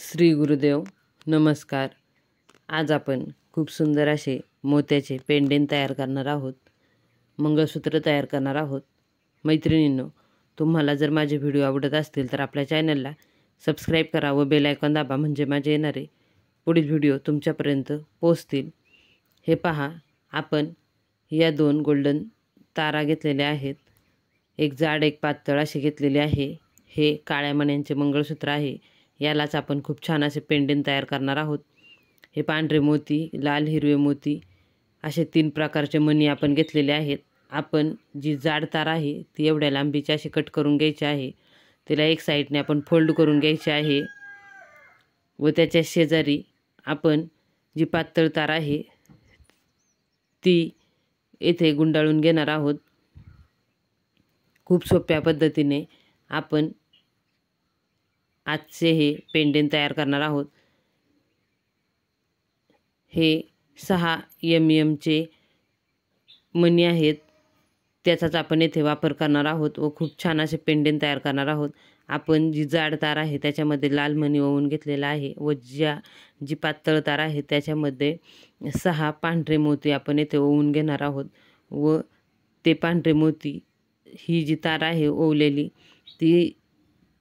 श्री गुरुदेव नमस्कार। आज आपण खूप सुंदर असे मोत्याचे पेंडेंट तयार करणार आहोत, मंगळसूत्र तयार करणार आहोत। मैत्रिणींनो, तुम्हाला जर माझे व्हिडिओ आवडत असतील तर आपल्या चॅनलला सबस्क्राईब करा व बेल आयकॉन दाबा, म्हणजे माझे येणारे पुढील व्हिडिओ तुमच्यापर्यंत पोहोचतील। हे पहा, आपण या दोन गोल्डन तारा घेतलेल्या आहेत, एक जाड एक पातळ अशी घेतलेली आहे। हे काळ्या मण्यांचे मंगळसूत्र आहे, यालाच आपण खूप छान असे पेंडेंट तयार करणार आहोत। हे पांढरे मोती, लाल हिरवे मोती असे 3 प्रकारचे मणी आपण घेतलेले आहेत। आपण जी जाड तार आहे ती एवढ्या लांबीची अशी कट करून घ्यायची आहे, तिला एक साईडने आपण फोल्ड करून घ्यायची आहे व त्याच्या शेजारी आपण जी पातळ तार आहे ती येथे गुंडाळून घेणार आहोत। खूप सोप्या पद्धतीने आपण आजचे हे पेंडेंट तयार करणार आहोत। हे 6 mm चे मणी आहेत, त्याचाच आपण येथे वापर करणार आहोत व खूप छान असे पेंडेंट तयार करणार आहोत। आपण जी जाड तार आहे त्याच्यामध्ये लाल मणी ओवून घेतलेला आहे व जी पातळ तार आहे त्याच्यामध्ये 6 पांढरे मोती आपण येथे ओवून घेणार आहोत व ते पांढरे मोती, ही जी तार आहे ओवलेली, ती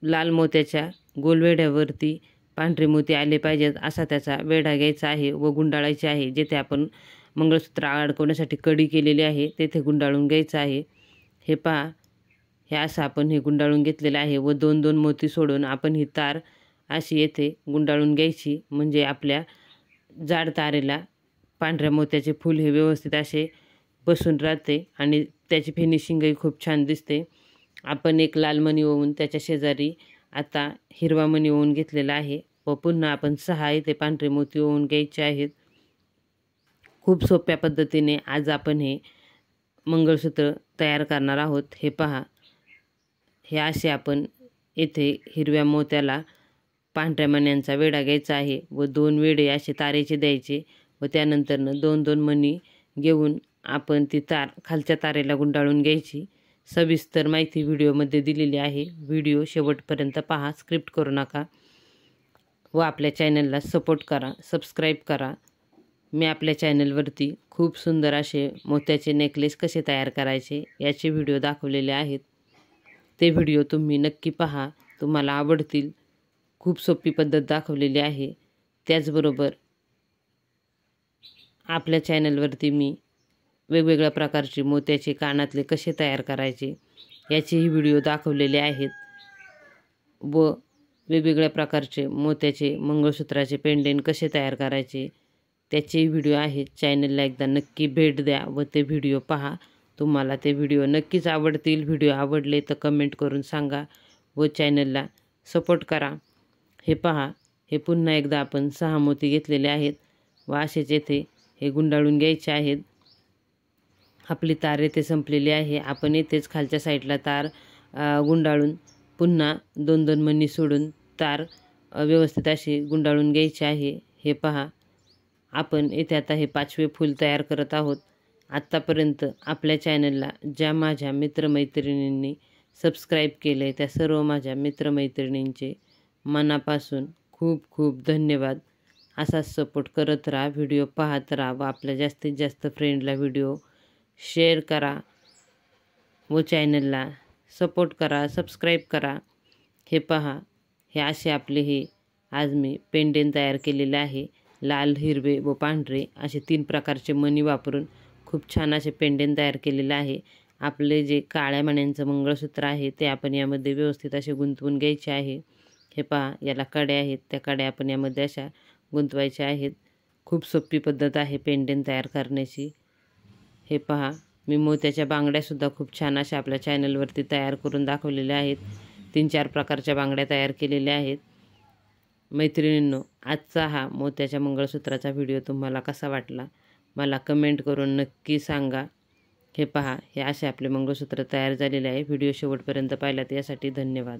लाल मोत्याच्या गोलवेढ्यावरती पांढरे मोती आले पाहिजेत असा त्याचा वेढा घ्यायचा आहे व गुंडाळायचे आहे। जेथे आपण मंगळसूत्र अडकवण्यासाठी कडी केलेली आहे तेथे गुंडाळून घ्यायचं आहे। हे पहा, हे असं आपण हे गुंडाळून घेतलेलं आहे व 2-2 मोती सोडून आपण ही तार अशी येथे गुंडाळून घ्यायची, म्हणजे आपल्या जाड तारेला पांढऱ्या मोत्याचे फूल हे व्यवस्थित असे बसून राहते आणि त्याची फिनिशिंगही खूप छान दिसते। आपण एक लाल मणी ओवून त्याच्या शेजारी आता हिरवा मणी ओवून घेतलेला आहे व पुन्हा आपण 6 इथे पांढरे मोती ओवून घ्यायचे आहेत। खूप सोप्या पद्धतीने आज आपण हे मंगळसूत्र तयार करणार आहोत। हे पहा, हे असे आपण येथे हिरव्या मोत्याला पांढऱ्या मण्यांचा वेढा घ्यायचा आहे व 2 वेढे असे तारेचे द्यायचे व त्यानंतरनं 2-2 मणी घेऊन आपण ती तार खालच्या तारेला गुंडाळून घ्यायची। सविस्तर माहिती व्हिडिओमध्ये दिलेली आहे, व्हिडिओ शेवटपर्यंत पहा, स्क्रिप्ट करू नका व आपल्या चॅनलला सपोर्ट करा, सबस्क्राईब करा। मी आपल्या चॅनलवरती खूप सुंदर असे मोत्याचे नेकलेस कसे तयार करायचे याचे व्हिडिओ दाखवलेले आहेत, ते व्हिडिओ तुम्ही नक्की पहा, तुम्हाला आवडतील। खूप सोपी पद्धत दाखवलेली आहे। त्याचबरोबर आपल्या चॅनलवरती मी वेगवेगळ्या प्रकारचे मोत्याचे कानातले कसे तयार करायचे याचेही व्हिडिओ दाखवलेले आहेत व वेगवेगळ्या प्रकारचे मोत्याचे मंगळसूत्राचे पेंडेंट कसे तयार करायचे त्याचेही व्हिडिओ आहेत। चॅनलला एकदा नक्की भेट द्या व ते व्हिडिओ पहा, तुम्हाला ते व्हिडिओ नक्कीच आवडतील। व्हिडिओ आवडले तर कमेंट करून सांगा व चॅनलला सपोर्ट करा। हे पहा, हे पुन्हा एकदा आपण 6 मोती घेतलेले आहेत व असेच येथे हे गुंडाळून घ्यायचे आहेत। आपली तार येथे संपलेली आहे, आपण येथेच खालच्या साईडला तार गुंडाळून पुन्हा 2-2 मणी सोडून तार व्यवस्थित अशी गुंडाळून घ्यायची आहे। हे पहा, आपण येथे आता हे 5वे फूल तयार करत आहोत। आत्तापर्यंत आपल्या चॅनलला ज्या माझ्या मित्रमैत्रिणींनी सबस्क्राईब केलं आहे त्या सर्व माझ्या मित्रमैत्रिणींचे मनापासून खूप खूप धन्यवाद। असाच सपोर्ट करत राहा, व्हिडिओ पाहत राहा व आपल्या जास्तीत जास्त फ्रेंडला व्हिडिओ शेअर करा व चॅनलला सपोर्ट करा, सबस्क्राईब करा। हे पहा, हे असे आपले हे आज मी पेंडेंट तयार केलेले आहे। लाल, हिरवे व पांढरे असे 3 प्रकारचे मणी वापरून खूप छान असे पेंडेंट तयार केलेले आहे। आपले जे काळ्या मण्यांचं मंगळसूत्र आहे ते आपण यामध्ये व्यवस्थित असे गुंतवून घ्यायचे आहे। हे पहा, याला कड्या आहेत, त्या कड्या आपण यामध्ये अशा गुंतवायच्या आहेत। खूप सोपी पद्धत आहे पेंडेंट तयार करण्याची। हे पहा, मी मोत्याच्या बांगड्यासुद्धा खूप छान अशा आपल्या चॅनलवरती तयार करून दाखवलेल्या आहेत। 3-4 प्रकारच्या बांगड्या तयार केलेल्या आहेत। मैत्रिणींनो, आजचा हा मोत्याच्या मंगळसूत्राचा व्हिडिओ तुम्हाला कसा वाटला मला कमेंट करून नक्की सांगा। हे पहा, हे असे आपले मंगळसूत्र तयार झालेले आहे। व्हिडिओ शेवटपर्यंत पाहिलात यासाठी धन्यवाद।